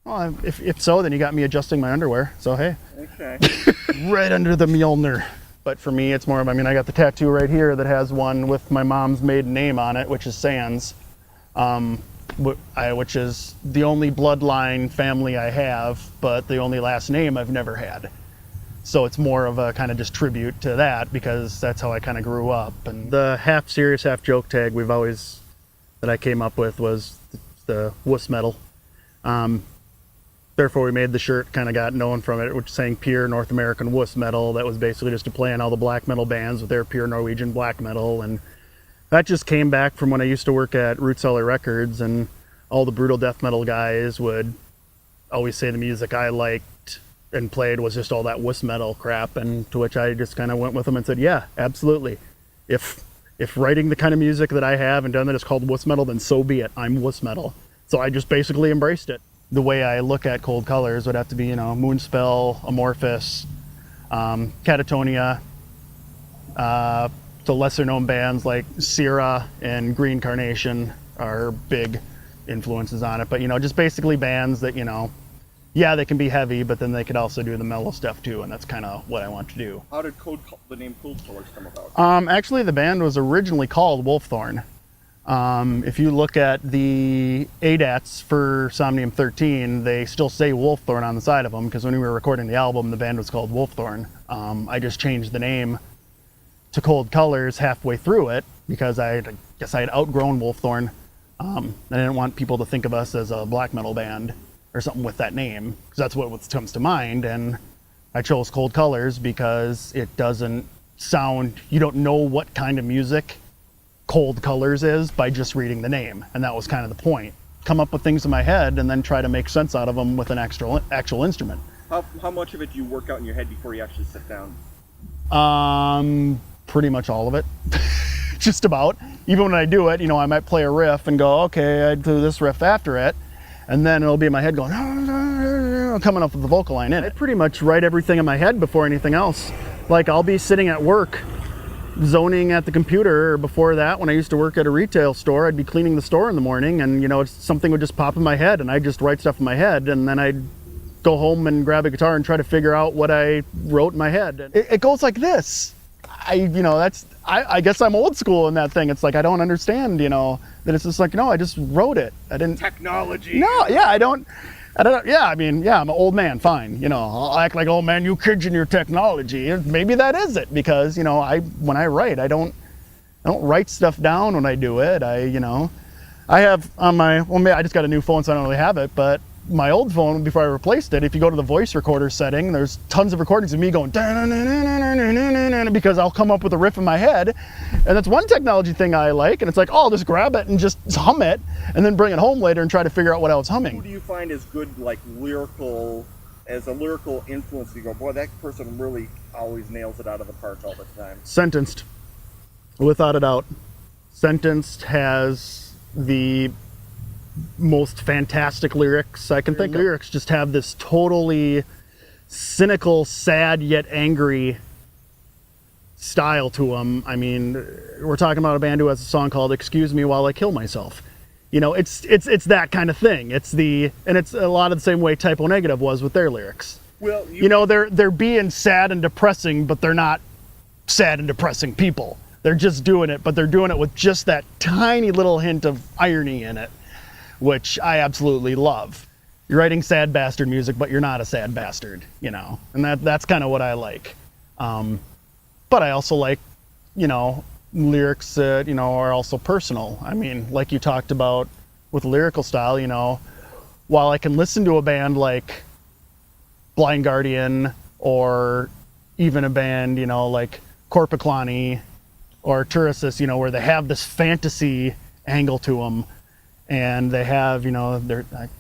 Well, if so, then you got me adjusting my underwear. So, hey. Okay. Right under the Mjolnir. But for me, it's more of, I mean, I got the tattoo right here that has one with my mom's maiden name on it, which is Sands, which is the only bloodline family I have, but the only last name I've never had. So it's more of a kind of just tribute to that, because that's how I kind of grew up. And the half serious, half joke tag that I came up with was the wuss metal. Therefore, we made the shirt, kind of got known from it, which is saying pure North American wuss metal. That was basically just to play on all the black metal bands with their pure Norwegian black metal. And that just came back from when I used to work at Root Cellar Records, and all the brutal death metal guys would always say the music I liked and played was just all that wuss metal crap. And to which I just kind of went with them and said, yeah, absolutely. If writing the kind of music that I have and done that is called wuss metal, then so be it. I'm wuss metal. So I just basically embraced it. The way I look at Cold Colors would have to be, Moonspell, Amorphous, Catatonia, to lesser known bands like Sierra and Green Carnation are big influences on it. But, just basically bands that, yeah, they can be heavy, but then they could also do the mellow stuff too. And that's kind of what I want to do. How did the name Cold Colors come about? Actually, the band was originally called Wolfthorn. If you look at the ADATs for Somnium 13, they still say Wolfthorn on the side of them, because when we were recording the album, the band was called Wolfthorn. I just changed the name to Cold Colors halfway through it, because I guess I had outgrown Wolfthorn. I didn't want people to think of us as a black metal band or something with that name, because that's what comes to mind. And I chose Cold Colors because it doesn't sound, you don't know what kind of music Cold Colors is by just reading the name. And that was kind of the point. Come up with things in my head and then try to make sense out of them with an actual instrument. How much of it do you work out in your head before you actually sit down? Pretty much all of it. Just about. Even when I do it, I might play a riff and go, okay, I'd do this riff after it. And then it'll be in my head going, coming up with the vocal line in it. I pretty much write everything in my head before anything else. Like, I'll be sitting at work zoning at the computer. Before that, when I used to work at a retail store, I'd be cleaning the store in the morning, and something would just pop in my head, and I'd just write stuff in my head, and then I'd go home and grab a guitar and try to figure out what I wrote in my head. It goes like this. I guess I'm old school in that thing. It's like, I don't understand, that it's just like, no, I just wrote it. I didn't. Technology. No, yeah, I don't, yeah, I'm an old man, fine. I'll act like, oh man, you kids and your technology. Maybe that is it, because, when I write, I don't write stuff down when I do it. I have on my, I just got a new phone, so I don't really have it, but my old phone, before I replaced it, if you go to the voice recorder setting, there's tons of recordings of me going, because I'll come up with a riff in my head. And that's one technology thing I like. And it's like, oh, I'll just grab it and just hum it and then bring it home later and try to figure out what I was humming. Who do you find is good, lyrical influence? You go, boy, that person really always nails it out of the park all the time. Sentenced, without a doubt. Sentenced has the most fantastic lyrics I can think of. Lyrics just have this totally cynical, sad yet angry style to them. I mean, we're talking about a band who has a song called "Excuse Me While I Kill Myself." It's that kind of thing. It's a lot of the same way Typo Negative was with their lyrics. Well, they're being sad and depressing, but they're not sad and depressing people. They're just doing it, but they're doing it with just that tiny little hint of irony in it, which I absolutely love. You're writing sad bastard music, but you're not a sad bastard, and that's kind of what I like. But I also like, lyrics that, are also personal. I mean, like you talked about with lyrical style, while I can listen to a band like Blind Guardian, or even a band, like Corpiclani or Turisis, where they have this fantasy angle to them, and they have,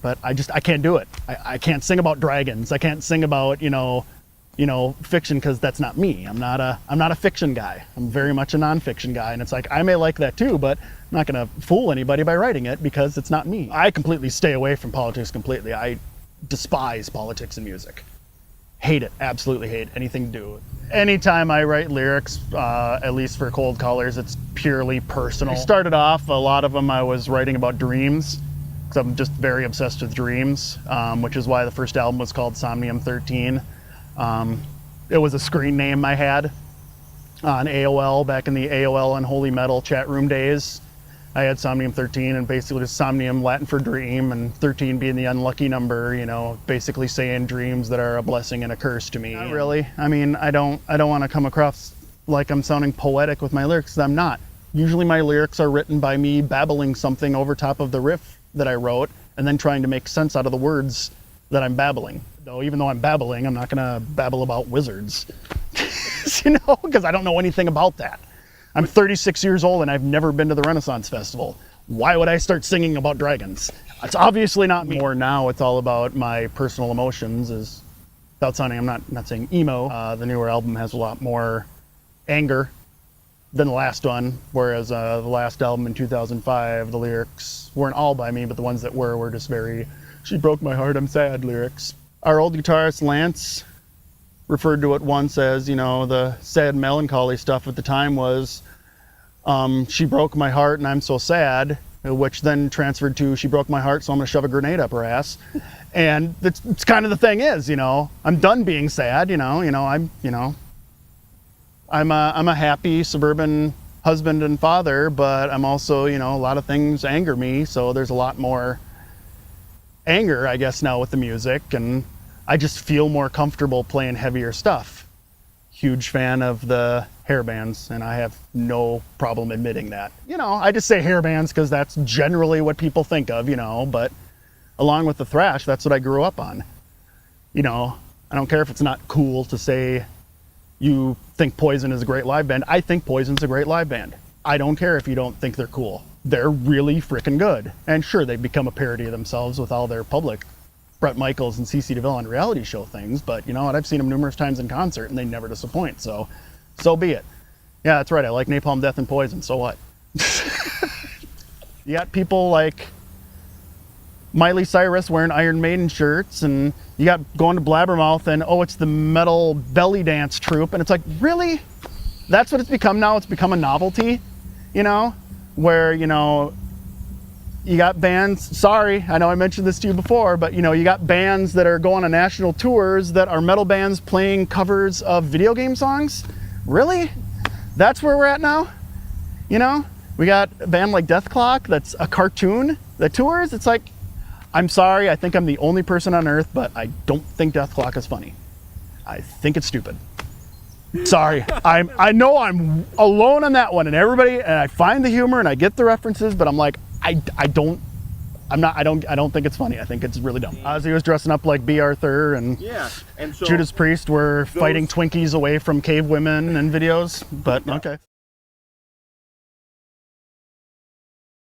but I can't do it. I can't sing about dragons. I can't sing about, fiction, because that's not me. I'm not a fiction guy. I'm very much a nonfiction guy. And it's like, I may like that too, but I'm not going to fool anybody by writing it, because it's not me. I completely stay away from politics completely. I despise politics in music. Hate it. Absolutely hate anything to do with it. Anytime I write lyrics, at least for Cold Colors, it's purely personal. I started off, a lot of them I was writing about dreams. because I'm just very obsessed with dreams, which is why the first album was called Somnium 13. It was a screen name I had on AOL back in the AOL Unholy Metal chat room days. I had Somnium 13, and basically just Somnium, Latin for dream, and 13 being the unlucky number, you know, basically saying dreams that are a blessing and a curse to me. Not really. I mean, I don't want to come across like I'm sounding poetic with my lyrics, 'cause I'm not. Usually my lyrics are written by me babbling something over top of the riff that I wrote, and then trying to make sense out of the words that I'm babbling. Though even though I'm babbling, I'm not gonna babble about wizards, you know, because I don't know anything about that. I'm 36 years old and I've never been to the Renaissance Festival. Why would I start singing about dragons? It's obviously not me. Or now it's all about my personal emotions. Is without sounding, I'm not saying emo. The newer album has a lot more anger than the last one, whereas the last album in 2005, the lyrics weren't all by me, but the ones that were just very, she broke my heart, I'm sad lyrics. Our old guitarist Lance referred to it once as, you know, the sad melancholy stuff at the time was she broke my heart and I'm so sad, which then transferred to she broke my heart, so I'm gonna shove a grenade up her ass. And it's kind of the thing is, you know, I'm done being sad, I'm a happy suburban husband and father, but I'm also, you know, a lot of things anger me, so there's a lot more anger, I guess, now with the music, and I just feel more comfortable playing heavier stuff. Huge fan of the hair bands, and I have no problem admitting that. You know, I just say hair bands because that's generally what people think of, you know, but along with the thrash, that's what I grew up on. You know, I don't care if it's not cool to say you think Poison is a great live band. I think Poison's a great live band. I don't care if you don't think they're cool. They're really freaking good. And sure, they've become a parody of themselves with all their public Bret Michaels and CC DeVille on reality show things, but you know what? I've seen them numerous times in concert and they never disappoint, so be it. Yeah, that's right. I like Napalm Death and Poison, so what? You got people like Miley Cyrus wearing Iron Maiden shirts, and you got going to Blabbermouth and, oh, it's the metal belly dance troupe, and it's like, really? That's what it's become now? It's become a novelty, you know, where, you know, you got bands, sorry, I know I mentioned this to you before, but you know, you got bands that are going on national tours that are metal bands playing covers of video game songs. Really? That's where we're at now? You know, we got a band like Death Clock that's a cartoon that tours. It's like, I'm sorry, I think I'm the only person on earth, but I don't think Death Clock is funny. I think it's stupid. Sorry, I know I'm alone on that one, and everybody, and I find the humor and I get the references, but I'm like, I don't think it's funny. I think it's really dumb. Ozzy was dressing up like B. Arthur, and yeah, and so Judas Priest were fighting Twinkies away from cave women in videos, but okay.